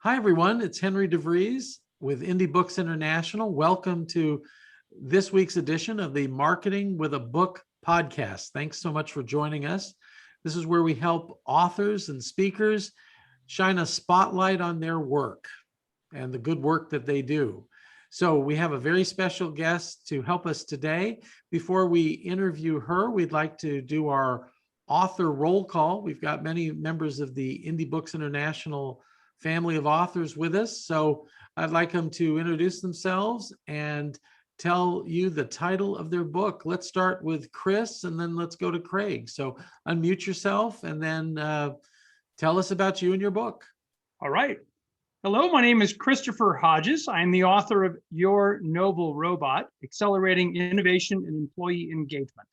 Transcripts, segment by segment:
Hi, everyone. It's Henry DeVries with Indie Books International. Welcome to this week's edition of the Marketing with a Book podcast. Thanks so much for joining us. This is where we help authors and speakers shine a spotlight on their work and the good work that they do. So we have a very special guest to help us today. Before we interview her, we'd like to do our author roll call. We've got many members of the Indie Books International family of authors with us. So I'd like them to introduce themselves and tell you the title of their book. Let's start with Chris and then let's go to Craig. So unmute yourself and then tell us about you and your book. All right. Hello, my name is Christopher Hodges. I'm the author of Your Noble Robot, Accelerating Innovation and Employee Engagement.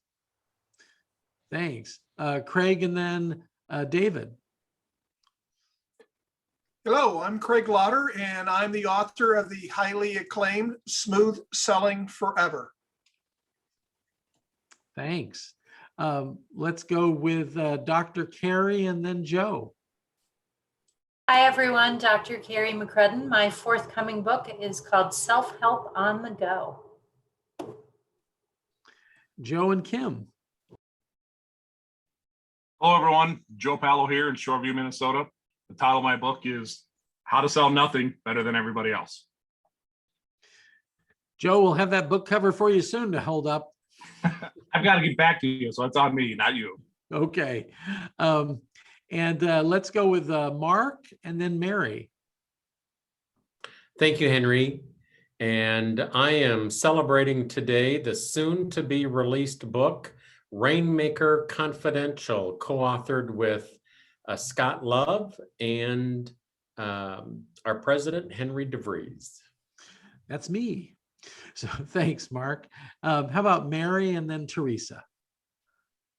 Thanks. Craig and then David. Hello, I'm Craig Lauder, and I'm the author of the highly acclaimed Smooth Selling Forever. Thanks. Let's go with Dr. Carrie and then Joe. Hi, everyone. Dr. Carrie McCrudden. My forthcoming book is called Self-Help on the Go. Joe and Kim. Hello, everyone. Joe Pallo here in Shoreview, Minnesota. The title of my book is How to Sell Nothing Better Than Everybody Else. Joe, we'll have that book cover for you soon to hold up. I've got to get back to you, so it's on me, not you. Okay. Let's go with Mark and then Mary. Thank you, Henry. And I am celebrating today the soon-to-be released book, Rainmaker Confidential, co-authored with Scott Love and our president, Henry DeVries. That's me. So thanks, Mark. How about Mary and then Teresa?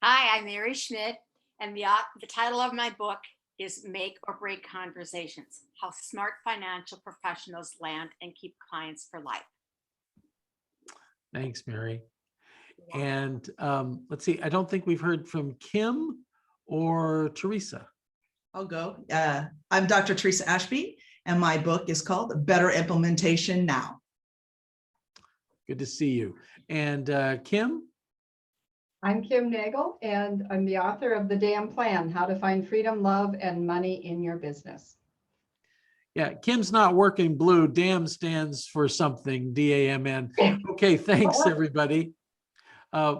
Hi, I'm Mary Schmidt, and the title of my book is Make or Break Conversations, How Smart Financial Professionals Land and Keep Clients for Life. Thanks, Mary. And let's see, I don't think we've heard from Kim or Teresa. I'll go. I'm Dr. Teresa Ashby, and my book is called Better Implementation Now. Good to see you. And Kim? I'm Kim Nagel, and I'm the author of The Damn Plan, How to Find Freedom, Love, and Money in Your Business. Yeah, Kim's not working blue. DAM stands for something, D-A-M-N. Okay, thanks, everybody.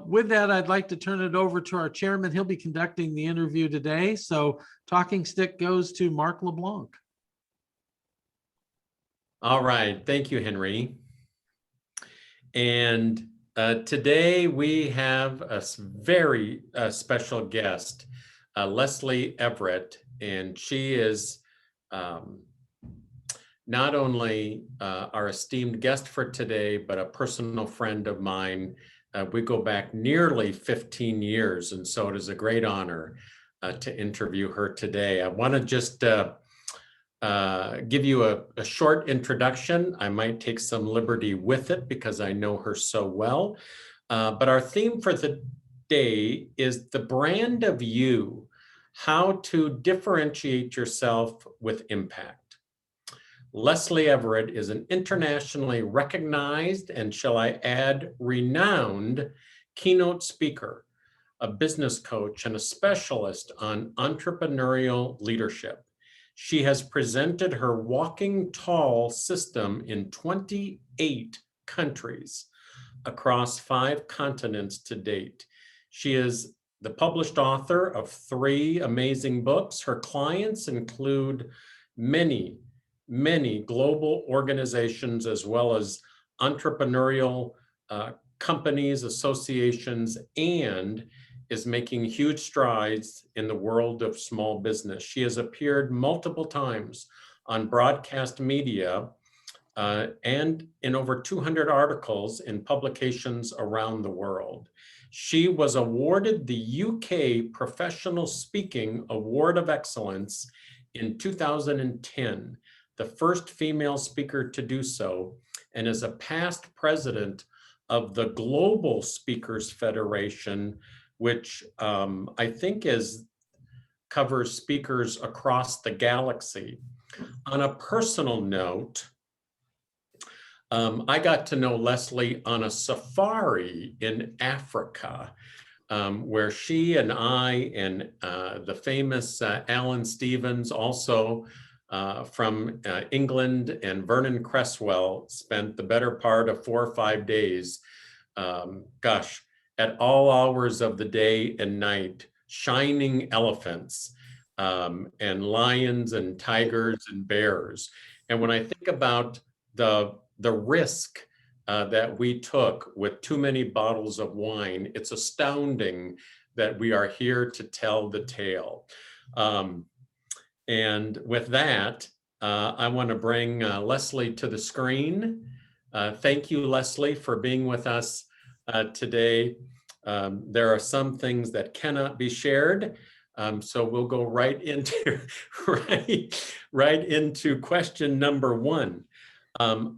With that, I'd like to turn it over to our chairman. He'll be conducting the interview today. So talking stick goes to Mark LeBlanc. All right. Thank you, Henry. And today we have a very special guest, Lesley Everett, and she is not only our esteemed guest for today, but a personal friend of mine. We go back nearly 15 years, and so it is a great honor to interview her today. I want to just give you a short introduction. I might take some liberty with it because I know her so well. But our theme for the day is the brand of you, how to differentiate yourself with impact. Lesley Everett is an internationally recognized, and shall I add, renowned keynote speaker, a business coach, and a specialist on entrepreneurial leadership. She has presented her Walking Tall system in 28 countries across 5 continents to date. She is the published author of 3 amazing books. Her clients include many global organizations, as well as entrepreneurial companies, associations, and is making huge strides in the world of small business. She has appeared multiple times on broadcast media and in over 200 articles in publications around the world. She was awarded the UK Professional Speaking Award of Excellence in 2010. The first female speaker to do so, and is a past president of the Global Speakers Federation, which I think covers speakers across the galaxy. On a personal note, I got to know Lesley on a safari in Africa, where she and I and the famous Alan Stevens, also from England, and Vernon Cresswell spent the better part of 4 or 5 days, gosh, at all hours of the day and night, shining elephants and lions and tigers and bears. And when I think about the risk that we took with too many bottles of wine, it's astounding that we are here to tell the tale. And with that, I want to bring Lesley to the screen. Thank you, Lesley, for being with us today. There are some things that cannot be shared, so we'll go right into right into question number 1.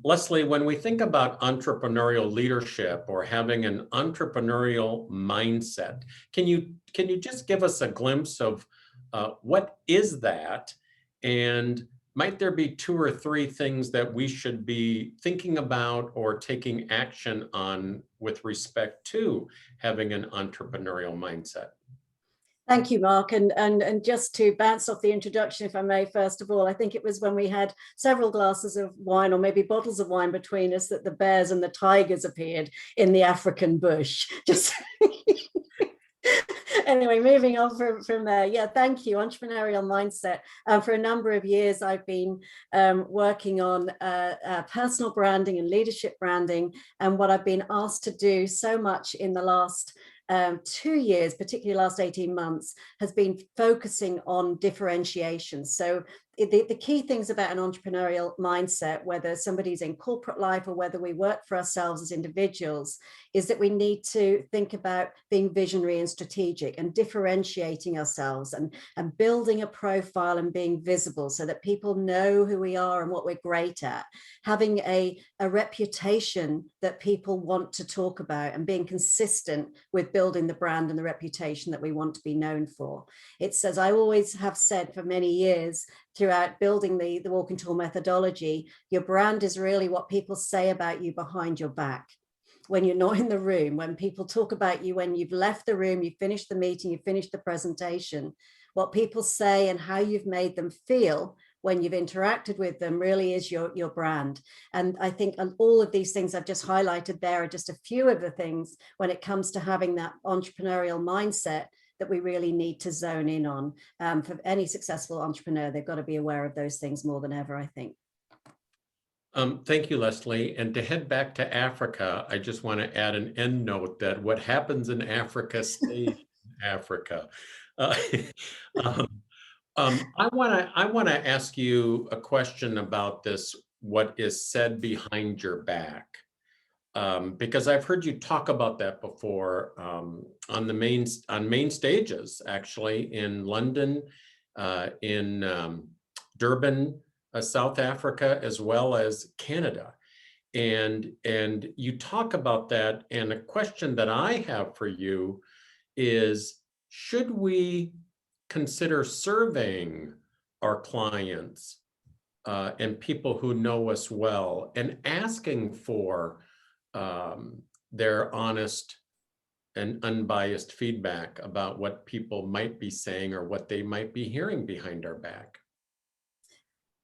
Lesley, when we think about entrepreneurial leadership or having an entrepreneurial mindset, can you just give us a glimpse of what is that, and might there be 2 or 3 things that we should be thinking about or taking action on with respect to having an entrepreneurial mindset? Thank you, Mark. And just to bounce off the introduction, if I may, first of all, I think it was when we had several glasses of wine or maybe bottles of wine between us that the bears and the tigers appeared in the African bush. Just anyway, moving on from there. Yeah, thank you. Entrepreneurial mindset. For a number of years, I've been working on personal branding and leadership branding. And what I've been asked to do so much in the last 2 years, particularly last 18 months, has been focusing on differentiation. So the key things about an entrepreneurial mindset, whether somebody's in corporate life or whether we work for ourselves as individuals, is that we need to think about being visionary and strategic and differentiating ourselves and building a profile and being visible so that people know who we are and what we're great at, having a reputation that people want to talk about, and being consistent with building the brand and the reputation that we want to be known for. It's, as I always have said for many years, throughout building the Walk and Talk methodology, your brand is really what people say about you behind your back. When you're not in the room, when people talk about you, when you've left the room, you've finished the meeting, you've finished the presentation, what people say and how you've made them feel when you've interacted with them really is your brand. And I think all of these things I've just highlighted there are just a few of the things when it comes to having that entrepreneurial mindset that we really need to zone in on. For any successful entrepreneur, they've got to be aware of those things more than ever, I think. Thank you, Lesley. And to head back to Africa, I just want to add an end note that what happens in Africa stays in Africa. I want to ask you a question about this, what is said behind your back. Because I've heard you talk about that before on main stages, actually, in London, in Durban, South Africa, as well as Canada. And you talk about that. And a question that I have for you is, should we consider surveying our clients and people who know us well and asking for their honest and unbiased feedback about what people might be saying or what they might be hearing behind our back?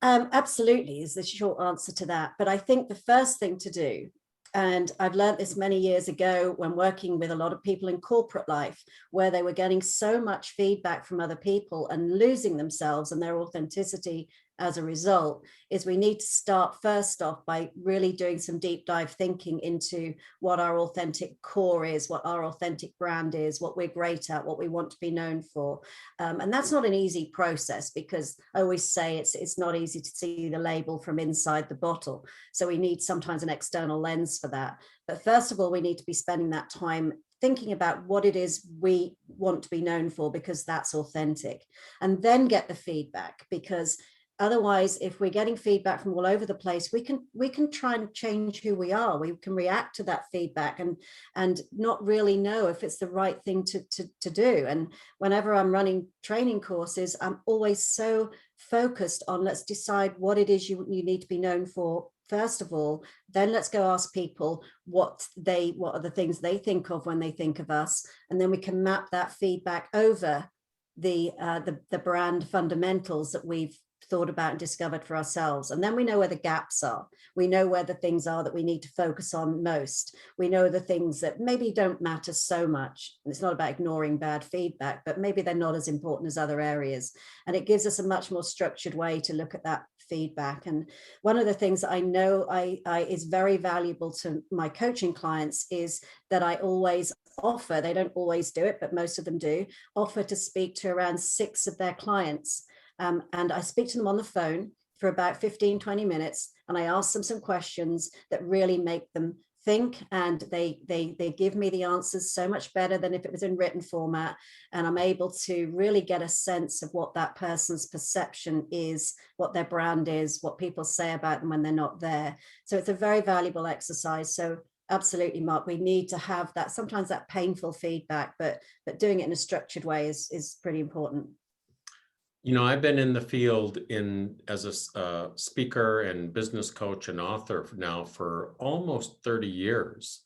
Absolutely is the short answer to that. But I think the first thing to do, and I've learned this many years ago when working with a lot of people in corporate life, where they were getting so much feedback from other people and losing themselves and their authenticity as a result, is we need to start first off by really doing some deep dive thinking into what our authentic core is, what our authentic brand is, what we're great at, what we want to be known for. And that's not an easy process, because I always say it's not easy to see the label from inside the bottle. So we need sometimes an external lens for that. But first of all, we need to be spending that time thinking about what it is we want to be known for, because that's authentic, and then get the feedback. Because otherwise, if we're getting feedback from all over the place, we can try and change who we are. We can react to that feedback and not really know if it's the right thing to do. And whenever I'm running training courses, I'm always so focused on, let's decide what it is you need to be known for first of all. Then let's go ask people what are the things they think of when they think of us, and then we can map that feedback over the brand fundamentals that we've thought about and discovered for ourselves. And then we know where the gaps are. We know where the things are that we need to focus on most. We know the things that maybe don't matter so much. And it's not about ignoring bad feedback, but maybe they're not as important as other areas. And it gives us a much more structured way to look at that feedback. And one of the things that I know is very valuable to my coaching clients is that I always offer, they don't always do it, but most of them do, offer to speak to around 6 of their clients. And I speak to them on the phone for about 15, 20 minutes, and I ask them some questions that really make them think, and they give me the answers so much better than if it was in written format. And I'm able to really get a sense of what that person's perception is, what their brand is, what people say about them when they're not there. So it's a very valuable exercise. So absolutely, Mark, we need to have that, sometimes that painful feedback, but doing it in a structured way is pretty important. You know, I've been in the field as a speaker and business coach and author now for almost 30 years.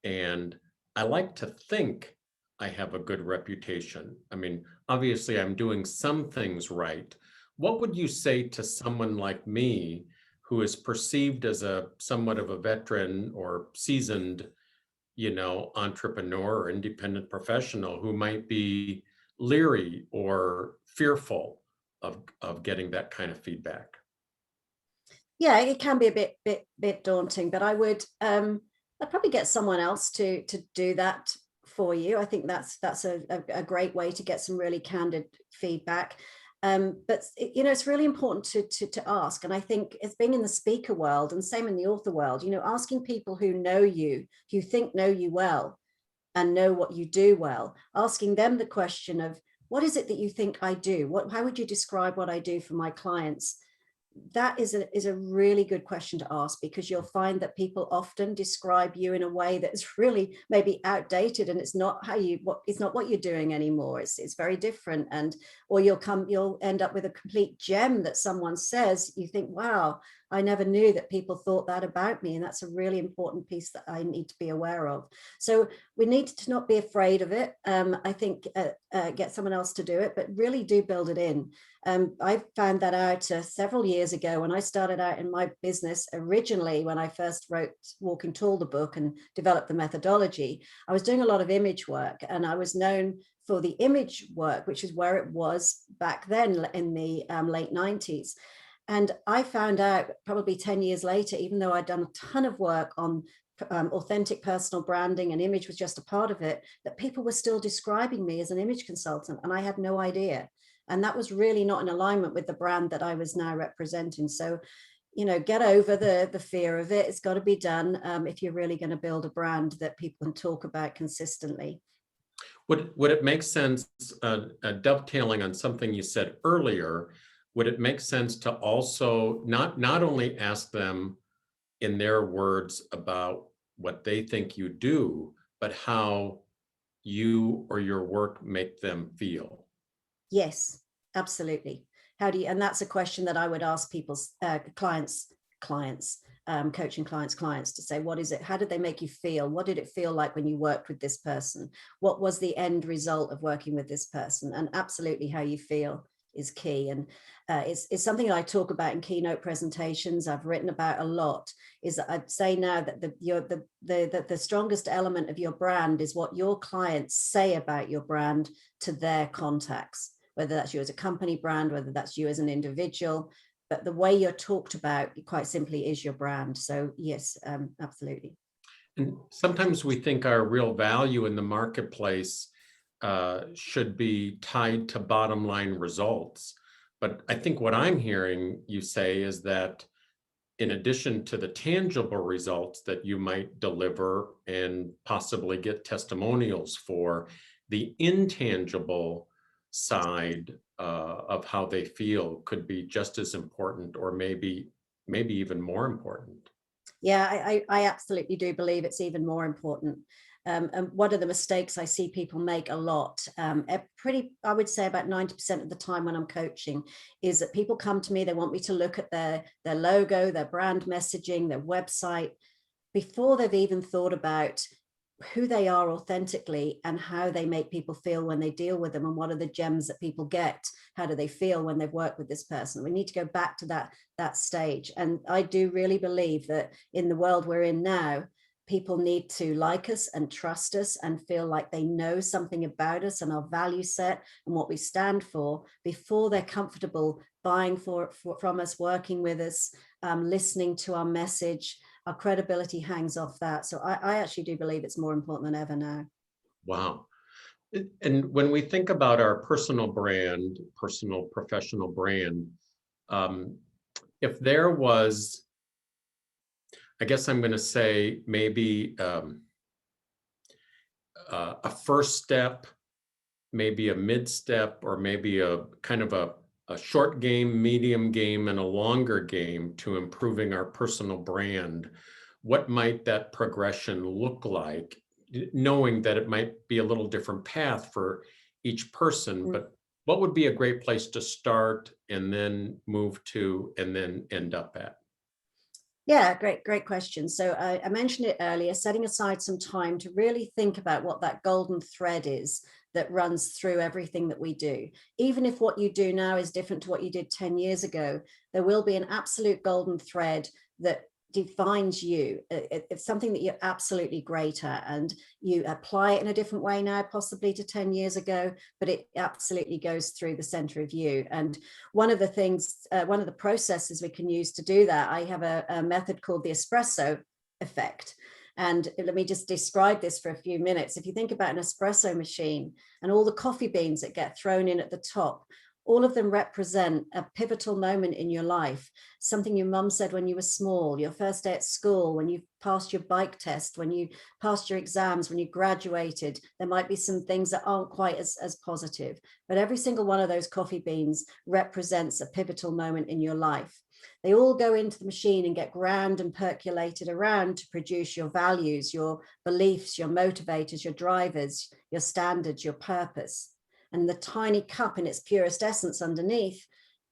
And I like to think I have a good reputation. I mean, obviously I'm doing some things right. What would you say to someone like me who is perceived as somewhat of a veteran or seasoned, entrepreneur or independent professional who might be leery or fearful of getting that kind of feedback? Yeah, it can be a bit daunting, but I'd probably get someone else to do that for you. I think that's a great way to get some really candid feedback. But it's really important to ask. And I think it's being in the speaker world and same in the author world, asking people who know you, who think know you well and know what you do well, asking them the question of, what is it that you think I do? How would you describe what I do for my clients? That is a really good question to ask, because you'll find that people often describe you in a way that's really maybe outdated, and it's not what you're doing anymore. It's very different, or you'll end up with a complete gem that someone says. You think, wow, I never knew that people thought that about me, and that's a really important piece that I need to be aware of. So we need to not be afraid of it. I think get someone else to do it, but really do build it in. I found that out several years ago when I started out in my business. Originally, when I first wrote Walking Tall, the book, and developed the methodology, I was doing a lot of image work, and I was known for the image work, which is where it was back then in the late 90s. And I found out probably 10 years later, even though I'd done a ton of work on authentic personal branding, and image was just a part of it, that people were still describing me as an image consultant, and I had no idea. And that was really not in alignment with the brand that I was now representing. So, get over the fear of it. It's got to be done if you're really going to build a brand that people can talk about consistently. Would it make sense, dovetailing on something you said earlier, would it make sense to also not only ask them in their words about what they think you do, but how you or your work make them feel? Yes, absolutely. And that's a question that I would ask people's clients, coaching clients to say, what is it? How did they make you feel? What did it feel like when you worked with this person? What was the end result of working with this person? And absolutely how you feel is key. And it's something I talk about in keynote presentations. I've written about a lot. Is that I'd say now that the strongest element of your brand is what your clients say about your brand to their contacts, whether that's you as a company brand, whether that's you as an individual. But the way you're talked about, quite simply, is your brand. So yes, absolutely. And sometimes we think our real value in the marketplace should be tied to bottom line results. But I think what I'm hearing you say is that in addition to the tangible results that you might deliver and possibly get testimonials for, the intangible side of how they feel could be just as important, or maybe even more important. Yeah, I absolutely do believe it's even more important. And one of the mistakes I see people make a lot, I would say about 90% of the time when I'm coaching, is that people come to me, they want me to look at their logo, their brand messaging, their website, before they've even thought about who they are authentically and how they make people feel when they deal with them, and what are the gems that people get. How do they feel when they've worked with this person? We need to go back to that stage. And I do really believe that in the world we're in now, people need to like us and trust us and feel like they know something about us and our value set and what we stand for before they're comfortable buying from us, working with us, listening to our message. Our credibility hangs off that. So I actually do believe it's more important than ever now. Wow. And when we think about our personal brand, personal professional brand, if there was, I guess I'm going to say maybe a first step, maybe a mid step, or maybe a kind of a short game, medium game, and a longer game to improving our personal brand, what might that progression look like? Knowing that it might be a little different path for each person, but what would be a great place to start and then move to and then end up at? Yeah, great question. So I mentioned it earlier, setting aside some time to really think about what that golden thread is that runs through everything that we do. Even if what you do now is different to what you did 10 years ago, there will be an absolute golden thread that defines you. It's something that you're absolutely great at, and you apply it in a different way now, possibly to 10 years ago, but it absolutely goes through the center of you. And one of the things, one of the processes we can use to do that, I have a method called the Espresso Effect. And let me just describe this for a few minutes. If you think about an espresso machine and all the coffee beans that get thrown in at the top, all of them represent a pivotal moment in your life. Something your mum said when you were small, your first day at school, when you passed your bike test, when you passed your exams, when you graduated. There might be some things that aren't quite as positive, but every single one of those coffee beans represents a pivotal moment in your life. They all go into the machine and get ground and percolated around to produce your values, your beliefs, your motivators, your drivers, your standards, your purpose. And the tiny cup in its purest essence underneath,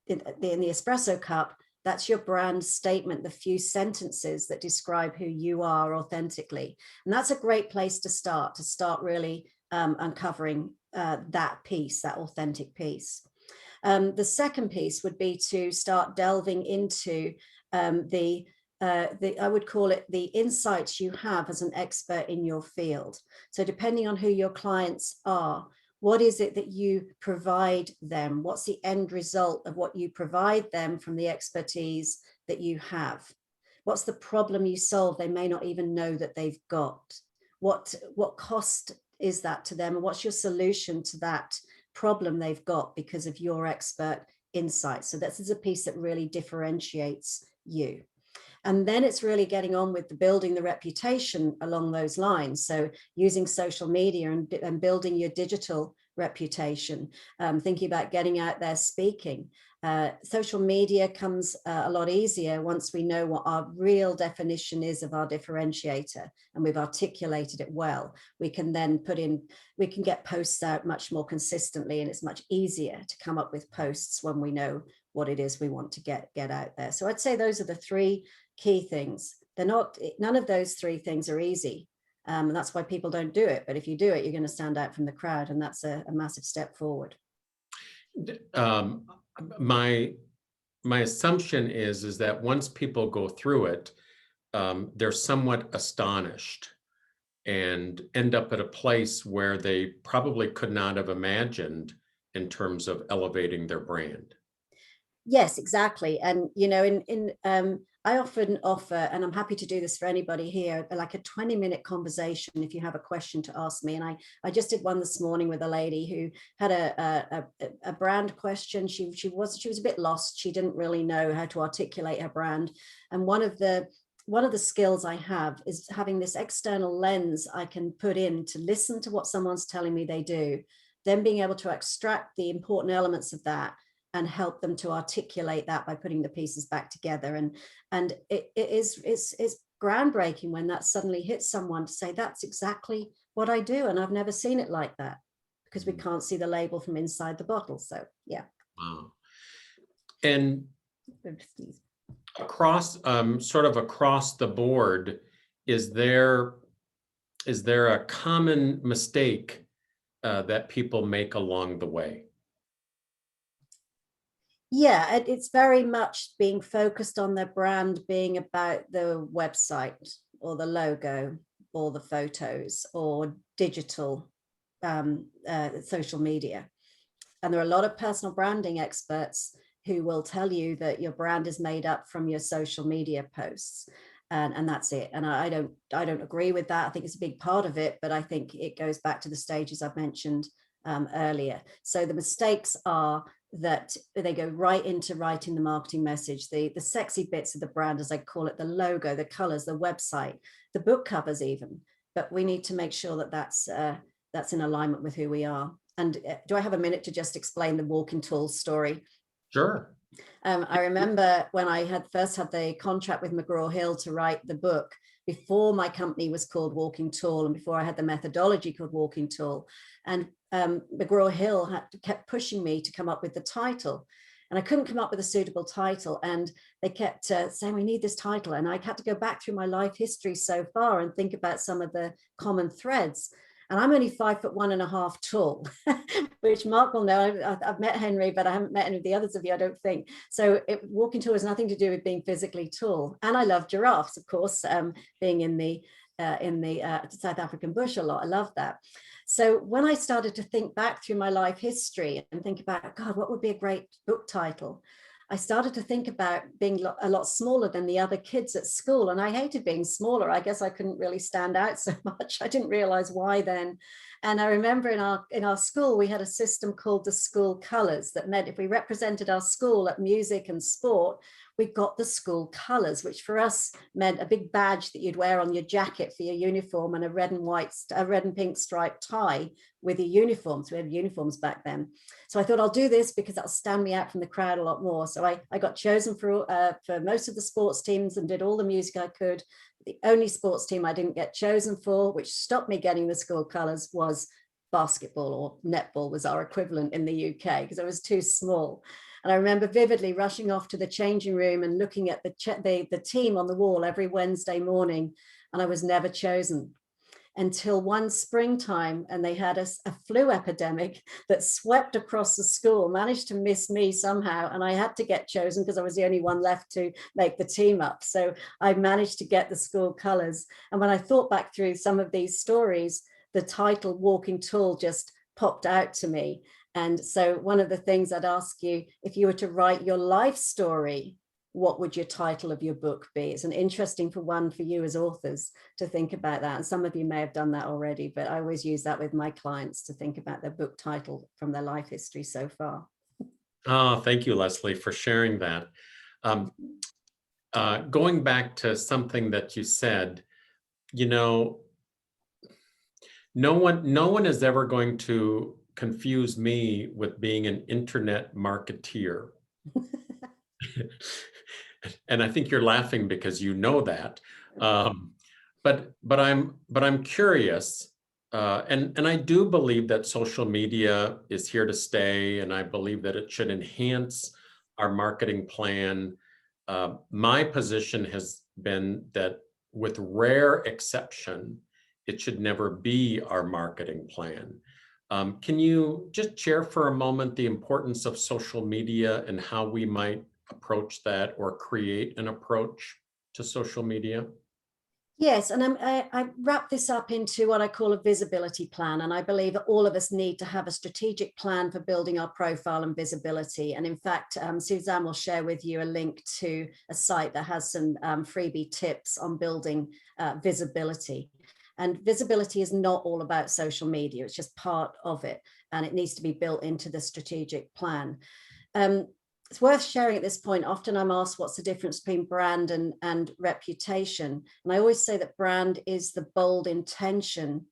in the espresso cup, that's your brand statement, the few sentences that describe who you are authentically. And that's a great place to start really uncovering that piece, that authentic piece. The second piece would be to start delving into I would call it the insights you have as an expert in your field. So depending on who your clients are, what is it that you provide them? What's the end result of what you provide them from the expertise that you have? What's the problem you solve they may not even know that they've got? What cost is that to them? And what's your solution to that problem they've got because of your expert insight? So this is a piece that really differentiates you. And then it's really getting on with building the reputation along those lines. So using social media and building your digital reputation, thinking about getting out there speaking. Social media comes a lot easier once we know what our real definition is of our differentiator and we've articulated it well. We can then we can get posts out much more consistently, and it's much easier to come up with posts when we know what it is we want to get out there. So I'd say those are the three key things. None of those three things are easy. And that's why people don't do it. But if you do it, you're going to stand out from the crowd. And that's a massive step forward. My assumption is that once people go through it, they're somewhat astonished and end up at a place where they probably could not have imagined in terms of elevating their brand. Yes, exactly. And, you know, I often offer, and I'm happy to do this for anybody here, like a 20-minute conversation if you have a question to ask me. And I just did one this morning with a lady who had a brand question. She was a bit lost. She didn't really know how to articulate her brand. And one of the skills I have is having this external lens I can put in to listen to what someone's telling me they do, then being able to extract the important elements of that and help them to articulate that by putting the pieces back together. And it's groundbreaking when that suddenly hits someone to say, that's exactly what I do. And I've never seen it like that, because we can't see the label from inside the bottle. So yeah. Wow. And across, sort of across the board, is there a common mistake that people make along the way? Yeah, it's very much being focused on their brand being about the website or the logo or the photos or digital social media. And there are a lot of personal branding experts who will tell you that your brand is made up from your social media posts. And that's it. And I don't agree with that. I think it's a big part of it, but I think it goes back to the stages I've mentioned earlier. So the mistakes are that they go right into writing the marketing message, the sexy bits of the brand, as I call it, the logo, the colors, the website, the book covers even. But we need to make sure that that's in alignment with who we are. And do I have a minute to just explain the walking tall story? Sure. I remember when I had first had the contract with McGraw-Hill to write the book, before my company was called Walking Tall and before I had the methodology called Walking Tall. And McGraw-Hill kept pushing me to come up with the title. And I couldn't come up with a suitable title. And they kept saying, we need this title. And I had to go back through my life history so far and think about some of the common threads. And I'm only 5'1.5" tall, which Mark will know. I've met Henry, but I haven't met any of the others of you, I don't think. So walking tall has nothing to do with being physically tall. And I love giraffes, of course, being in the South African bush a lot. I love that. So when I started to think back through my life history and think about, God, what would be a great book title? I started to think about being a lot smaller than the other kids at school. And I hated being smaller. I guess I couldn't really stand out so much. I didn't realize why then. And I remember in our school, we had a system called the school colors that meant if we represented our school at music and sport, we got the school colors, which for us meant a big badge that you'd wear on your jacket for your uniform and a red and pink striped tie with your uniforms. We had uniforms back then. So I thought I'll do this because that'll stand me out from the crowd a lot more. So I got chosen for most of the sports teams and did all the music I could. The only sports team I didn't get chosen for, which stopped me getting the school colors, was basketball, or netball was our equivalent in the UK, because I was too small. And I remember vividly rushing off to the changing room and looking at the team on the wall every Wednesday morning, and I was never chosen until one springtime, and they had a flu epidemic that swept across the school, managed to miss me somehow, and I had to get chosen because I was the only one left to make the team up. So I managed to get the school colors. And when I thought back through some of these stories, the title Walking Tall just popped out to me. And so one of the things I'd ask you, if you were to write your life story, what would your title of your book be? It's an interesting one for you as authors to think about that. And some of you may have done that already, but I always use that with my clients to think about their book title from their life history so far. Oh, thank you, Lesley, for sharing that. Going back to something that you said, no one is ever going to confuse me with being an internet marketeer. And I think you're laughing because you know that. But I'm curious, and I do believe that social media is here to stay, and I believe that it should enhance our marketing plan. My position has been that, with rare exception, it should never be our marketing plan. Can you just share for a moment the importance of social media and how we might approach that or create an approach to social media? Yes, and I wrap this up into what I call a visibility plan. And I believe that all of us need to have a strategic plan for building our profile and visibility. And in fact, Suzanne will share with you a link to a site that has some freebie tips on building visibility. And visibility is not all about social media. It's just part of it. And it needs to be built into the strategic plan. It's worth sharing at this point. Often I'm asked, what's the difference between brand and reputation? And I always say that brand is the bold intention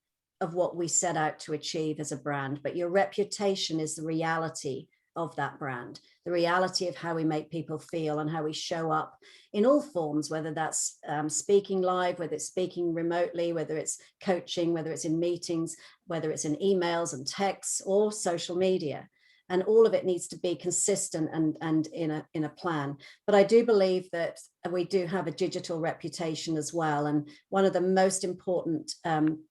of what we set out to achieve as a brand, but your reputation is the reality of that brand, the reality of how we make people feel and how we show up in all forms, whether that's speaking live, whether it's speaking remotely, whether it's coaching, whether it's in meetings, whether it's in emails and texts or social media. And all of it needs to be consistent and in a plan. But I do believe that we do have a digital reputation as well. And one of the most important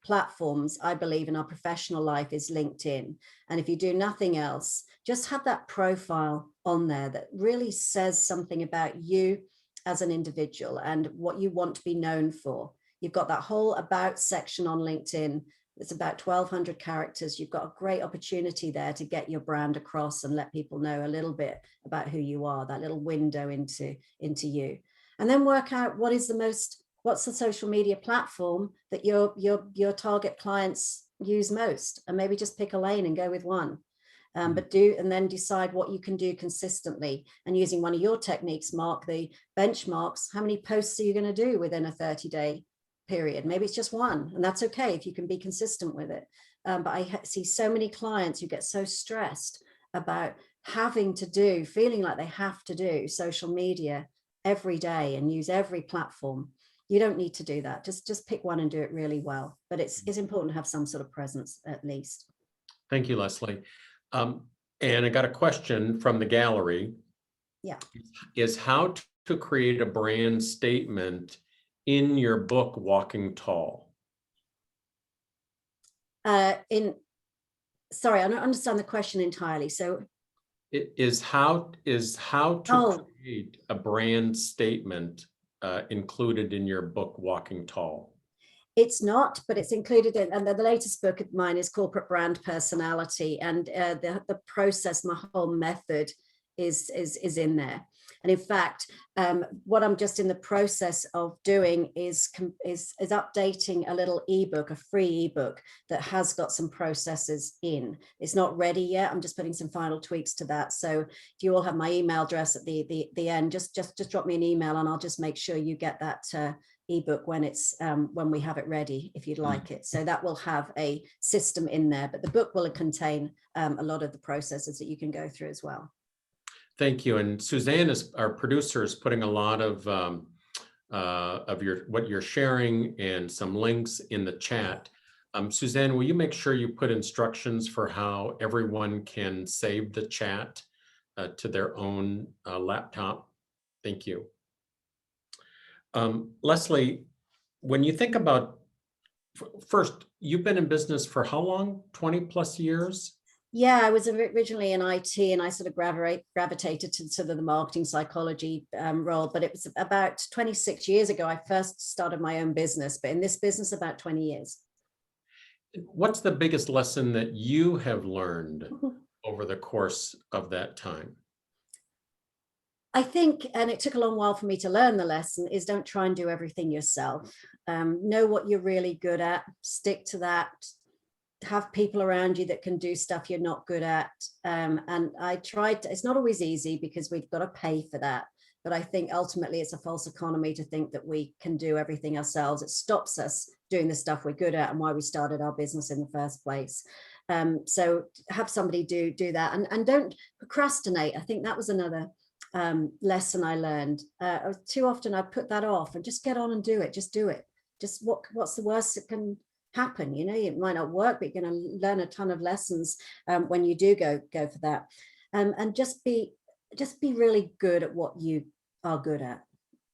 platforms, I believe, in our professional life is LinkedIn. And if you do nothing else, just have that profile on there that really says something about you as an individual and what you want to be known for. You've got that whole about section on LinkedIn. It's about 1,200 characters. You've got a great opportunity there to get your brand across and let people know a little bit about who you are, that little window into you. And then work out what's the social media platform that your target clients use most, and maybe just pick a lane and go with one. And then decide what you can do consistently. And using one of your techniques, Mark, the benchmarks, how many posts are you going to do within a 30-day period? Maybe it's just one, and that's okay if you can be consistent with it. But I see so many clients who get so stressed about feeling like they have to do social media every day and use every platform. You don't need to do that. Just pick one and do it really well. But it's important to have some sort of presence at least. Thank you, Lesley. And I got a question from the gallery. Yeah. Is how to create a brand statement in your book, Walking Tall? Sorry, I don't understand the question entirely. So It is how to create a brand statement included in your book, Walking Tall? It's not, but it's included in, and the latest book of mine is Corporate Brand Personality, and the process, my whole method is in there. And in fact, what I'm just in the process of doing is updating a little ebook, a free ebook that has got some processes in. It's not ready yet. I'm just putting some final tweaks to that. So if you all have my email address at the end, just drop me an email and I'll just make sure you get that ebook when we have it ready, if you'd like it. So that will have a system in there, but the book will contain a lot of the processes that you can go through as well. Thank you. And Suzanne, our producer, is putting a lot of what you're sharing and some links in the chat. Suzanne, will you make sure you put instructions for how everyone can save the chat to their own laptop? Thank you. Lesley, when you think about, first, you've been in business for how long? 20 plus years? Yeah, I was originally in IT and I sort of gravitated to sort of the marketing psychology role, but it was about 26 years ago I first started my own business, but in this business about 20 years. What's the biggest lesson that you have learned over the course of that time? I think, and it took a long while for me to learn the lesson, is don't try and do everything yourself. Know what you're really good at, stick to that. Have people around you that can do stuff you're not good at. And I tried, it's not always easy because we've got to pay for that. But I think ultimately it's a false economy to think that we can do everything ourselves. It stops us doing the stuff we're good at and why we started our business in the first place. So have somebody do that and don't procrastinate. I think that was another lesson I learned. Too often I put that off and just get on and do it. Just do it. Just what's the worst that can happen? You know, it might not work, but you're going to learn a ton of lessons when you do go for that. And just be really good at what you are good at.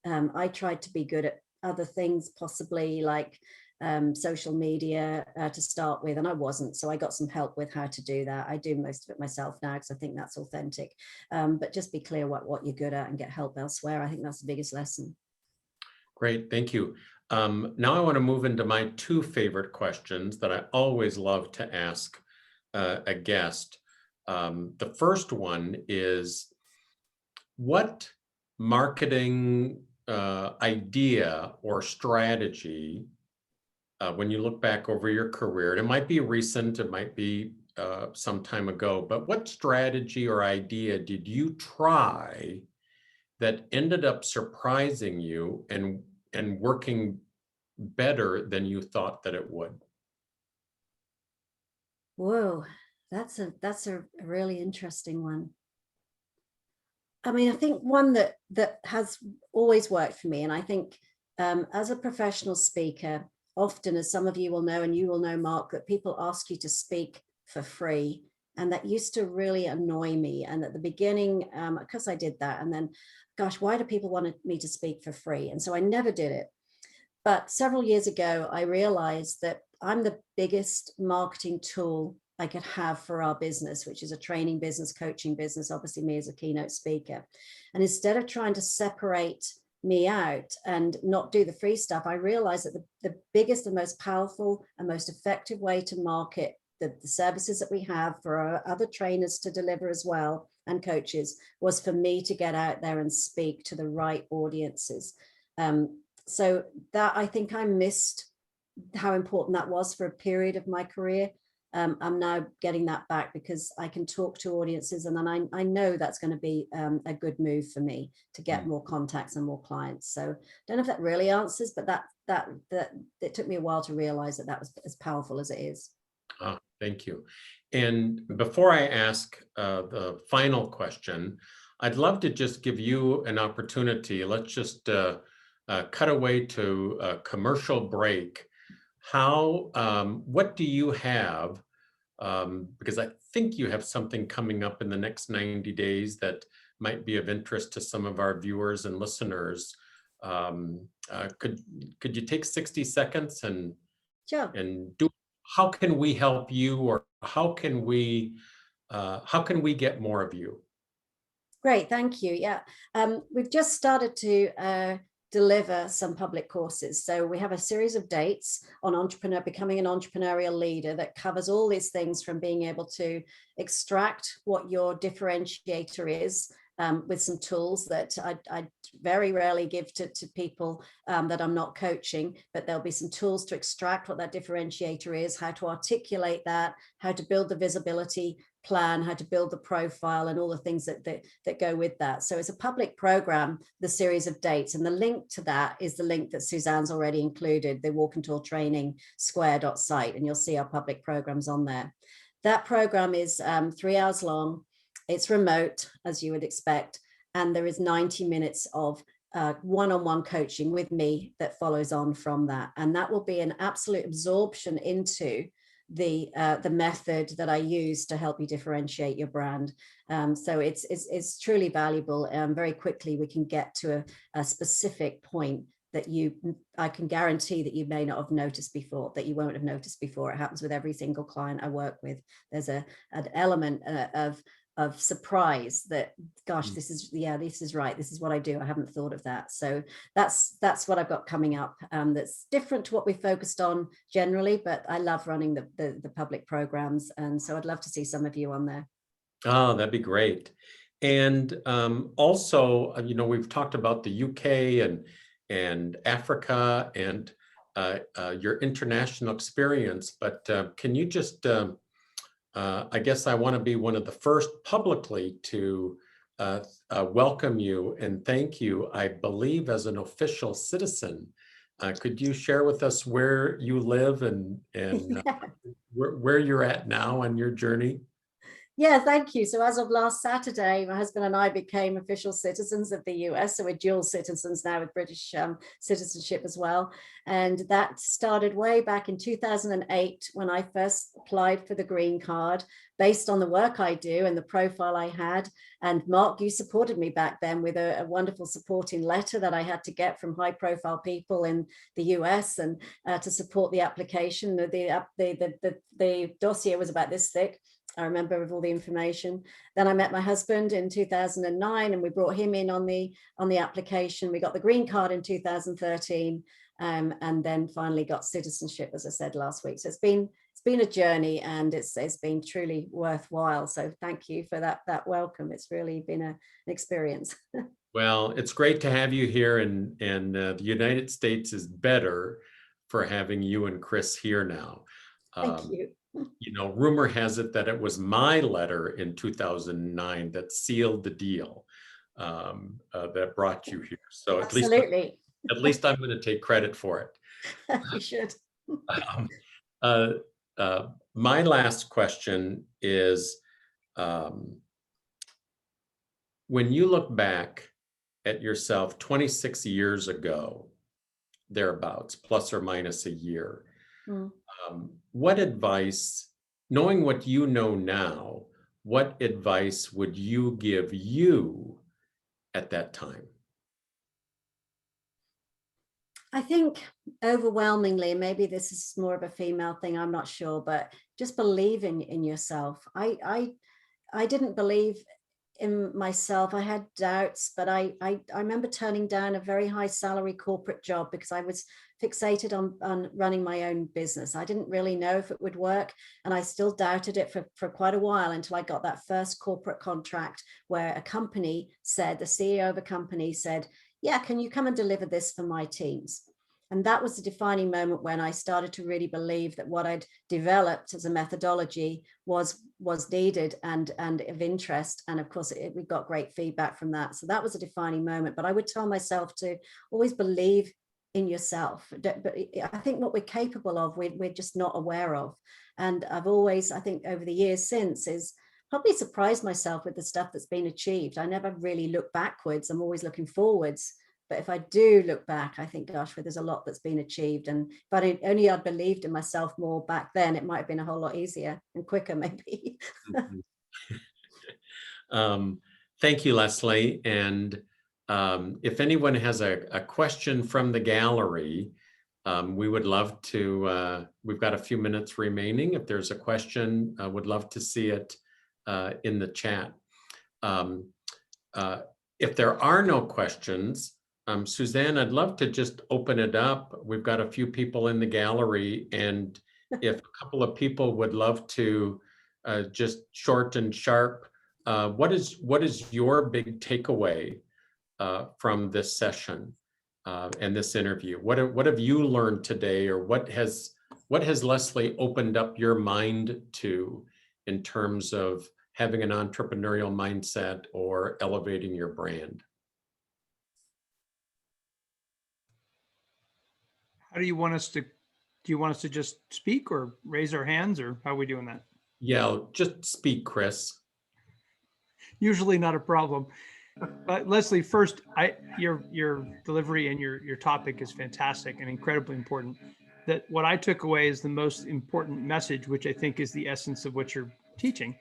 I tried to be good at other things, possibly like social media to start with, and I wasn't. So I got some help with how to do that. I do most of it myself now because I think that's authentic. But just be clear what you're good at and get help elsewhere. I think that's the biggest lesson. Great, thank you. Now I want to move into my two favorite questions that I always love to ask a guest. The first one is, what marketing idea or strategy, when you look back over your career, and it might be recent, it might be some time ago, but what strategy or idea did you try that ended up surprising you and working better than you thought that it would? Whoa, that's a really interesting one. I mean, I think one that has always worked for me, and I think as a professional speaker, often, as some of you will know, and you will know, Mark, that people ask you to speak for free. And that used to really annoy me. And at the beginning, because I did that, and then, gosh, why do people want me to speak for free? And so I never did it. But several years ago, I realized that I'm the biggest marketing tool I could have for our business, which is a training business, coaching business, obviously me as a keynote speaker. And instead of trying to separate me out and not do the free stuff, I realized that the biggest and most powerful and most effective way to market the services that we have for our other trainers to deliver as well, and coaches, was for me to get out there and speak to the right audiences. So that, I think I missed how important that was for a period of my career. I'm now getting that back because I can talk to audiences, and then I know that's going to be a good move for me to get more contacts and more clients. So I don't know if that really answers, but that it took me a while to realize that was as powerful as it is. Oh, thank you. And before I ask the final question, I'd love to just give you an opportunity. Let's just cut away to a commercial break. What do you have? Because I think you have something coming up in the next 90 days that might be of interest to some of our viewers and listeners. Could you take 60 seconds and Sure. and do? How can we help you, or how can we get more of you? Great, thank you. Yeah, we've just started to deliver some public courses. So we have a series of dates on becoming an entrepreneurial leader that covers all these things, from being able to extract what your differentiator is with some tools that I very rarely give to people that I'm not coaching, but there'll be some tools to extract what that differentiator is, how to articulate that, how to build the visibility plan, how to build the profile, and all the things that go with that. So it's a public program, the series of dates, and the link to that is the link that Suzanne's already included, the Walk and Talk Training square.site, and you'll see our public programs on there. That program is 3 hours long. It's remote, as you would expect, and there is 90 minutes of one-on-one coaching with me that follows on from that, and that will be an absolute absorption into the method that I use to help you differentiate your brand. So it's truly valuable. Very quickly we can get to a specific point that I can guarantee that you may not have noticed before, that you won't have noticed before. It happens with every single client I work with. There's an element of surprise that, gosh, this is right. This is what I do. I haven't thought of that. So that's what I've got coming up. That's different to what we focused on generally, but I love running the public programs. And so I'd love to see some of you on there. Oh, that'd be great. And also, we've talked about the UK and Africa and your international experience, but can you just, I guess I want to be one of the first publicly to welcome you and thank you, I believe, as an official citizen. Could you share with us where you live and where you're at now on your journey? Yeah, thank you. So as of last Saturday, my husband and I became official citizens of the US. So we're dual citizens now with British citizenship as well. And that started way back in 2008 when I first applied for the green card based on the work I do and the profile I had. And Mark, you supported me back then with a wonderful supporting letter that I had to get from high profile people in the US and to support the application. The dossier was about this thick, I remember, with all the information. Then I met my husband in 2009 and we brought him in on the application. We got the green card in 2013 and then finally got citizenship, as I said last week. So it's been a journey and it's been truly worthwhile. So thank you for that welcome. It's really been an experience. Well, it's great to have you here, and the United States is better for having you and Chris here now. Thank you. Rumor has it that it was my letter in 2009 that sealed the deal that brought you here. So Absolutely. At least I'm going to take credit for it. You should. My last question is, when you look back at yourself 26 years ago, thereabouts, plus or minus a year, what advice, knowing what you know now, what advice would you give you at that time? I think overwhelmingly, maybe this is more of a female thing, I'm not sure, but just believe in yourself. I didn't believe in myself. I had doubts, but I remember turning down a very high salary corporate job because I was fixated on running my own business. I didn't really know if it would work, and I still doubted it for quite a while until I got that first corporate contract where a company said, the CEO of a company said, yeah, can you come and deliver this for my teams? And that was the defining moment when I started to really believe that what I'd developed as a methodology was needed and of interest. And of course, we got great feedback from that. So that was a defining moment. But I would tell myself to always believe in yourself. But I think what we're capable of, we're just not aware of. And I've always, I think over the years since, is probably surprised myself with the stuff that's been achieved. I never really look backwards. I'm always looking forwards. But if I do look back, I think, gosh, there's a lot that's been achieved. And if only I'd believed in myself more back then, it might have been a whole lot easier and quicker, maybe. Thank you, Lesley. And if anyone has a question from the gallery, we would love to, we've got a few minutes remaining. If there's a question, I would love to see it in the chat. If there are no questions, Suzanne, I'd love to just open it up. We've got a few people in the gallery, and if a couple of people would love to just short and sharp, what is your big takeaway from this session and this interview? What have you learned today, or what has Lesley opened up your mind to in terms of having an entrepreneurial mindset or elevating your brand? How do you want us to, just speak or raise our hands, or how are we doing that? Yeah, just speak, Chris. Usually not a problem. But Lesley, first, your delivery and your topic is fantastic and incredibly important. That what I took away is the most important message, which I think is the essence of what you're teaching,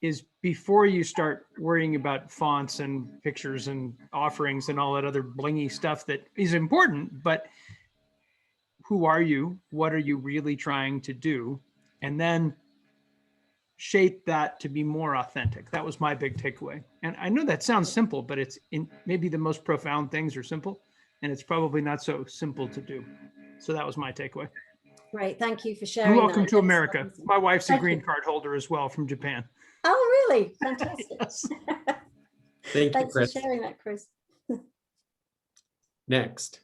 is before you start worrying about fonts and pictures and offerings and all that other blingy stuff that is important, but who are you? What are you really trying to do? And then shape that to be more authentic. That was my big takeaway. And I know that sounds simple, but it's in maybe the most profound things are simple, and it's probably not so simple to do. So that was my takeaway. Great. Thank you for sharing. And welcome to America. My wife's a green card holder as well from Japan. Oh, really? Fantastic. Yes. Thank you, Thanks Chris. for sharing that, Chris. Next,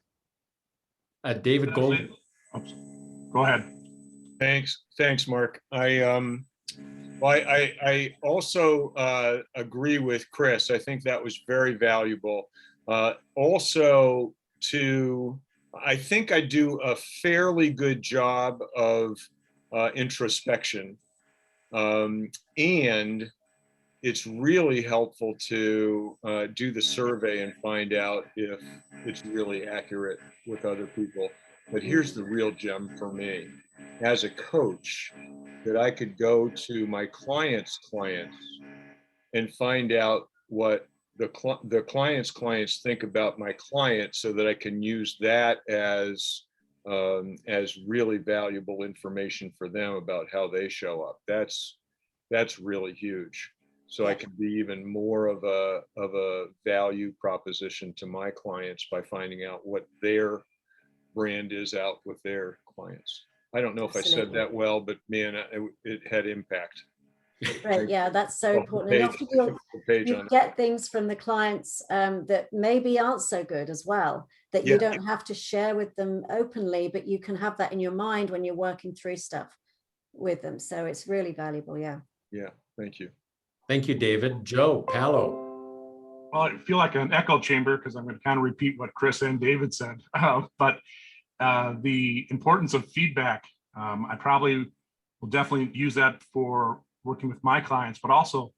David Gold. Oops. Go ahead. Thanks, Mark. I also agree with Chris. I think that was very valuable. Also, I think I do a fairly good job of introspection, and it's really helpful to do the survey and find out if it's really accurate with other people. But here's the real gem for me. As a coach, that I could go to my clients' clients and find out what the client's clients think about my client, so that I can use that as really valuable information for them about how they show up. That's really huge. So I can be even more of a value proposition to my clients by finding out what their brand is out with their clients. I don't know if I said that well, but man, it had impact. Right, yeah, that's so important. And often you get things from the clients that maybe aren't so good as well, that you don't have to share with them openly, but you can have that in your mind when you're working through stuff with them. So it's really valuable, yeah. Yeah, thank you. Thank you, David. Joe Palo. Well, I feel like an echo chamber because I'm going to kind of repeat what Chris and David said, but the importance of feedback. I probably will definitely use that for working with my clients, but also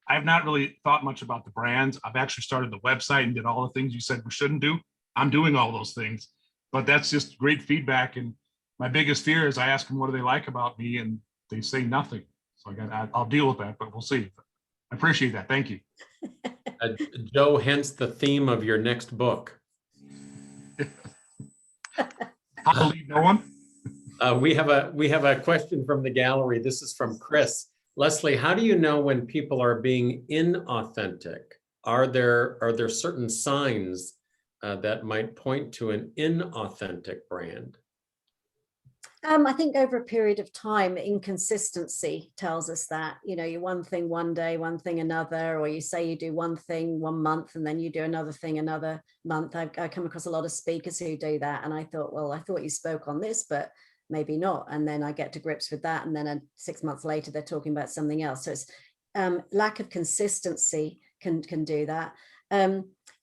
I have not really thought much about the brands. I've actually started the website and did all the things you said we shouldn't do. I'm doing all those things, but that's just great feedback. And my biggest fear is I ask them, what do they like about me? And they say nothing. So I'll deal with that, but we'll see. I appreciate that. Thank you. Joe, hence the theme of your next book. How to lead no one? We have a question from the gallery. This is from Chris. Lesley, how do you know when people are being inauthentic? Are there certain signs that might point to an inauthentic brand? I think over a period of time, inconsistency tells us that, you know, you're one thing one day, one thing another, or you say you do one thing 1 month and then you do another thing another month. I come across a lot of speakers who do that. And I thought, well, I thought you spoke on this, but maybe not. And then I get to grips with that. And then 6 months later, they're talking about something else. So it's lack of consistency can do that.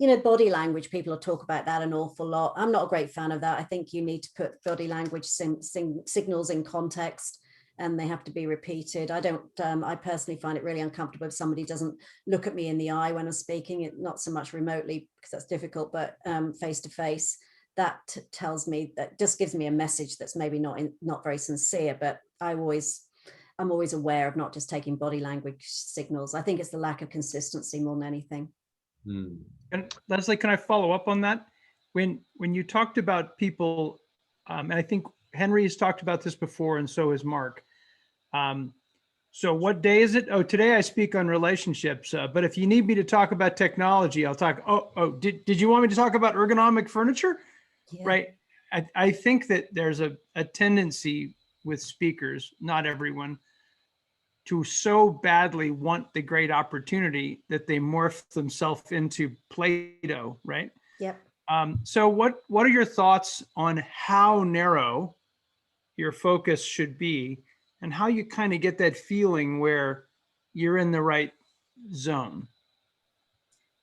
You know, body language, people will talk about that an awful lot. I'm not a great fan of that. I think you need to put body language signals in context, and they have to be repeated. I personally find it really uncomfortable if somebody doesn't look at me in the eye when I'm speaking, not so much remotely because that's difficult, but face to face. That tells me, that just gives me a message that's maybe not very sincere, but I'm always aware of not just taking body language signals. I think it's the lack of consistency more than anything. And Lesley, can I follow up on that? When you talked about people, and I think Henry has talked about this before, and so has Mark. So what day is it? Oh, today I speak on relationships, but if you need me to talk about technology, I'll talk. Did you want me to talk about ergonomic furniture? Yeah. Right. I think that there's a tendency with speakers, not everyone, to so badly want the great opportunity that they morph themselves into Play-Doh, right? Yep. So what are your thoughts on how narrow your focus should be and how you kind of get that feeling where you're in the right zone?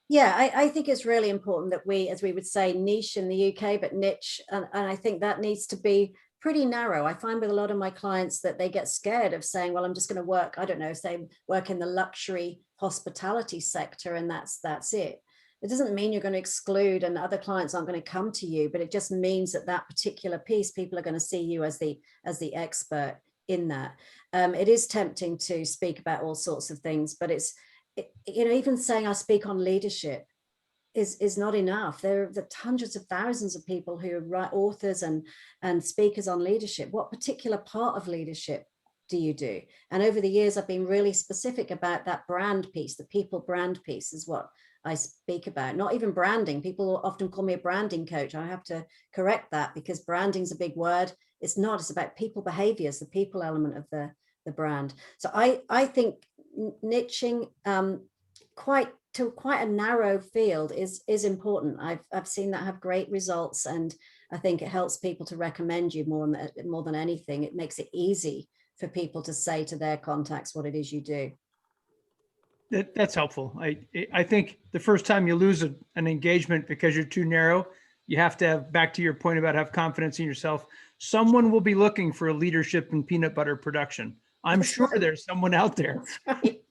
Yeah, I think it's really important that we, as we would say, niche in the UK, but niche. And I think that needs to be pretty narrow. I find with a lot of my clients that they get scared of saying, well, I'm just going to work, I don't know, say work in the luxury hospitality sector and that's it. It doesn't mean you're going to exclude and other clients aren't going to come to you, but it just means that that particular piece, people are going to see you as the expert in that. It is tempting to speak about all sorts of things, but you know, even saying I speak on leadership is not enough. There are hundreds of thousands of people who write authors and speakers on leadership. What particular part of leadership do you do? And over the years, I've been really specific about that brand piece. The people brand piece is what I speak about. Not even branding. People often call me a branding coach. I have to correct that because branding is a big word. It's not. It's about people behaviors, the people element of the brand. So I think niching quite a narrow field is important. I've seen that have great results, and I think it helps people to recommend you more than anything. It makes it easy for people to say to their contacts what it is you do. That's helpful. I think the first time you lose an engagement because you're too narrow, you have to have, back to your point about have confidence in yourself. Someone will be looking for a leadership in peanut butter production. I'm sure there's someone out there. Right.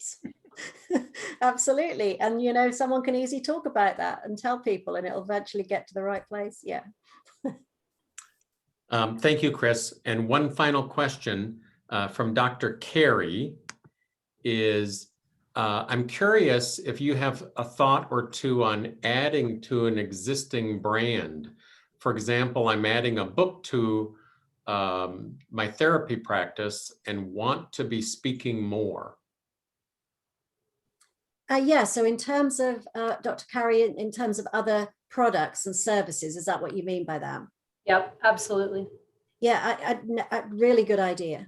Absolutely. And, you know, someone can easily talk about that and tell people, and it'll eventually get to the right place. Yeah. Thank you, Chris. And one final question from Dr. Carey is, I'm curious if you have a thought or two on adding to an existing brand. For example, I'm adding a book to my therapy practice and want to be speaking more. Yeah, so in terms of, Dr. Carey, in terms of other products and services, is that what you mean by that? Yep, absolutely. Yeah, a really good idea.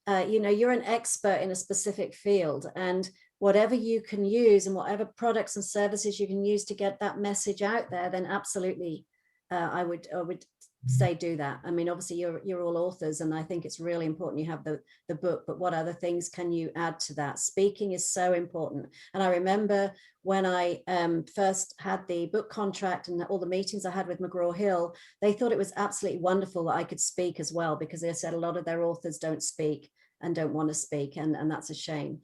You know, you're an expert in a specific field, and whatever you can use and whatever products and services you can use to get that message out there, then absolutely, I would say do that? I mean, obviously you're all authors, and I think it's really important you have the book, but what other things can you add to that? Speaking is so important. And I remember when I first had the book contract and all the meetings I had with McGraw-Hill, they thought it was absolutely wonderful that I could speak as well, because they said a lot of their authors don't speak and don't want to speak, and that's a shame.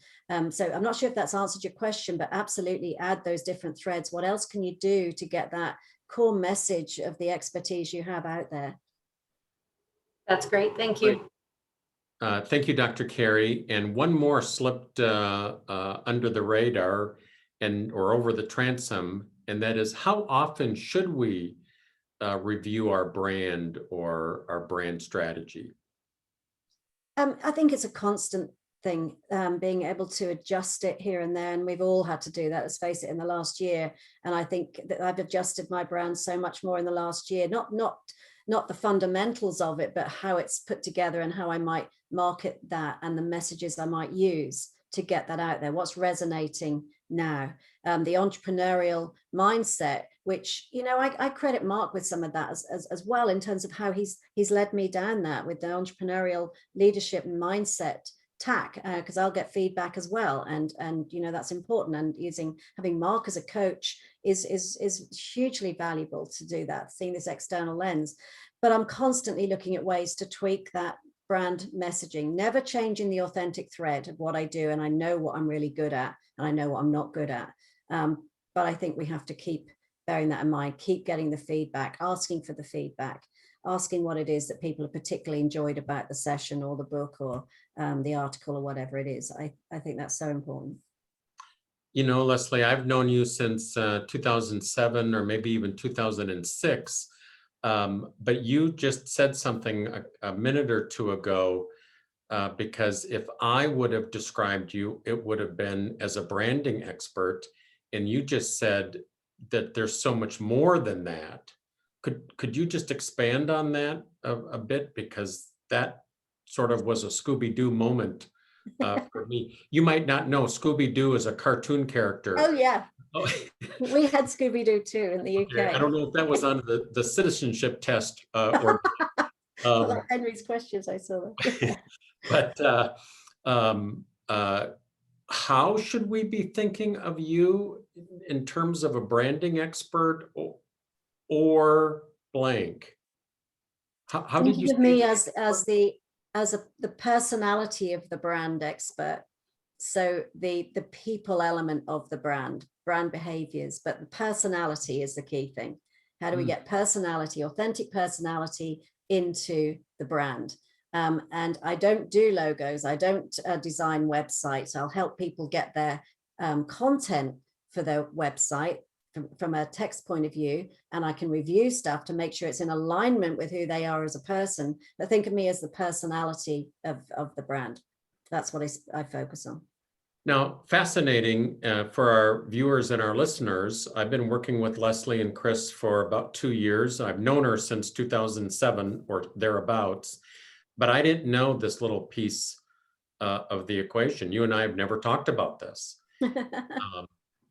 So I'm not sure if that's answered your question, but absolutely add those different threads. What else can you do to get that core message of the expertise you have out there? That's great. Thank you. Thank you, Dr. Carey. And one more slipped under the radar or over the transom, and that is, how often should we review our brand or our brand strategy? I think it's a constant thing, being able to adjust it here and there. And we've all had to do that, let's face it, in the last year. And I think that I've adjusted my brand so much more in the last year, not the fundamentals of it, but how it's put together and how I might market that and the messages I might use to get that out there. What's resonating now? The entrepreneurial mindset, which, you know, I credit Mark with some of that as well, in terms of how he's led me down that with the entrepreneurial leadership and mindset tack, because I'll get feedback as well, and you know, that's important. And having Mark as a coach is hugely valuable to do that, seeing this external lens. But I'm constantly looking at ways to tweak that brand messaging, never changing the authentic thread of what I do. And I know what I'm really good at, and I know what I'm not good at. But I think we have to keep bearing that in mind, keep getting the feedback, asking for the feedback, asking what it is that people have particularly enjoyed about the session or the book or the article or whatever it is. I think that's so important. You know, Lesley, I've known you since 2007 or maybe even 2006. But you just said something a minute or two ago, because if I would have described you, it would have been as a branding expert. And you just said that there's so much more than that. Could you just expand on that a bit? Because that sort of was a Scooby-Doo moment for me. You might not know, Scooby-Doo is a cartoon character. Oh, yeah. Oh. We had Scooby-Doo too in the UK. Okay. I don't know if that was on the citizenship test or Like Henry's questions, I saw that. But how should we be thinking of you in terms of a branding expert or blank? How did you think of me as the personality of the brand expert? So the people element of the brand behaviors, but the personality is the key thing. How do we get personality, authentic personality into the brand? And I don't do logos. I don't design websites. I'll help people get their content for their website from a text point of view, and I can review stuff to make sure it's in alignment with who they are as a person. But think of me as the personality of the brand. That's what I focus on. Now, fascinating for our viewers and our listeners. I've been working with Lesley and Chris for about 2 years. I've known her since 2007 or thereabouts, but I didn't know this little piece of the equation. You and I have never talked about this.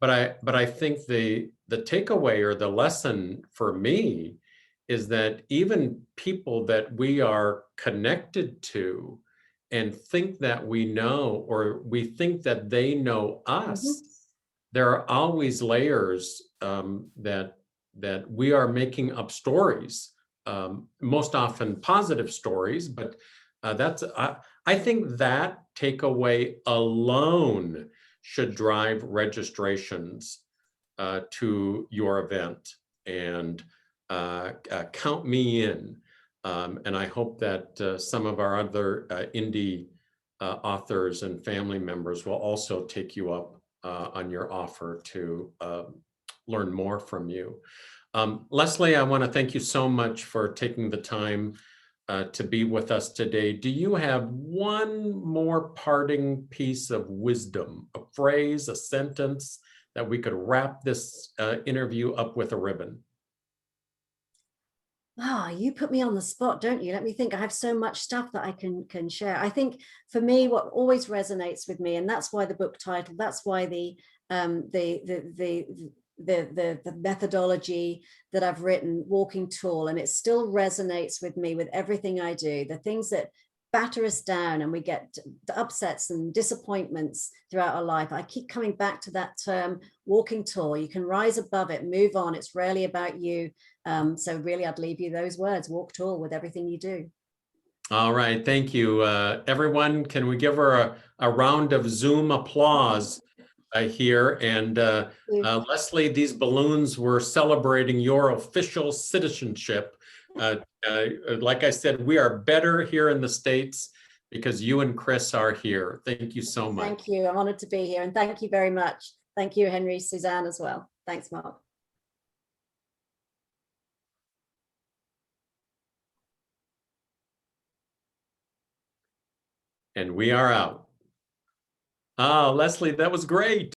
But I think the takeaway or the lesson for me is that even people that we are connected to and think that we know, or we think that they know us, there are always layers that we are making up stories, most often positive stories, but I think that takeaway alone should drive registrations to your event, and count me in. And I hope that some of our other indie authors and family members will also take you up on your offer to learn more from you. Lesley, I want to thank you so much for taking the time to be with us today. Do you have one more parting piece of wisdom, a phrase, a sentence that we could wrap this interview up with a ribbon? You put me on the spot, don't you? Let me think. I have so much stuff that I can share. I think for me, what always resonates with me, and that's why the book title, that's why the the methodology that I've written, Walking Tall, and it still resonates with me with everything I do. The things that batter us down and we get the upsets and disappointments throughout our life. I keep coming back to that term, walking tall. You can rise above it, move on. It's rarely about you. So really, I'd leave you those words, walk tall with everything you do. All right, thank you. Everyone, can we give her a round of Zoom applause here? And Lesley, these balloons were celebrating your official citizenship. Like I said, we are better here in the States because you and Chris are here. Thank you so much. Thank you. I'm honored to be here. And thank you very much. Thank you, Henry, Suzanne, as well. Thanks, Mark. And we are out. Oh, Lesley, that was great.